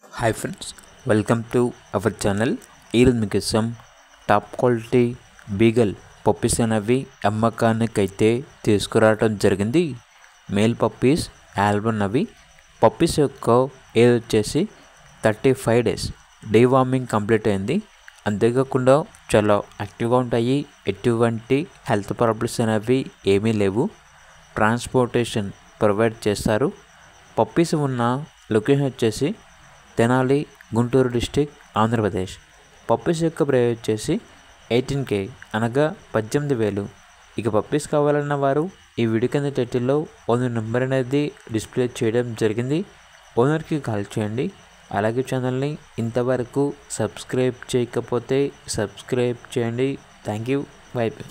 Hi friends, welcome to our channel. ఈరోజు మీకోసం top quality beagle puppies అనేవి అమ్మకానికైతే తీసుకురావడం జరిగింది. మేల్ పప్పీస్ ఆల్బన్ అవి. పప్పీస్ యొక్క ఏజ్ వచ్చేసి 35 డేస్. డీవార్మింగ్ కంప్లీట్ అయింది. అంతేకాకుండా చాలా యాక్టివ్గా ఉంటాయి. ఎటువంటి హెల్త్ ప్రాబ్లమ్స్ అనేవి ఏమీ లేవు. ట్రాన్స్పోర్టేషన్ ప్రొవైడ్ చేస్తారు. పప్పీస్ ఉన్న లొకేషన్ వచ్చేసి తెనాలి, గుంటూరు డిస్టిక్, ఆంధ్రప్రదేశ్. పప్పీస్ యొక్క ప్రైస్ వచ్చేసి 18K అనగా 18,000. ఇక పప్పీస్ కావాలన్న వారు ఈ వీడియో కింద టైటిల్లో ఓనర్ నెంబర్ అనేది డిస్ప్లే చేయడం జరిగింది. ఓనర్కి కాల్ చేయండి. అలాగే ఛానల్ని ఇంతవరకు సబ్స్క్రైబ్ చేయకపోతే సబ్స్క్రైబ్ చేయండి. Thank you. By by.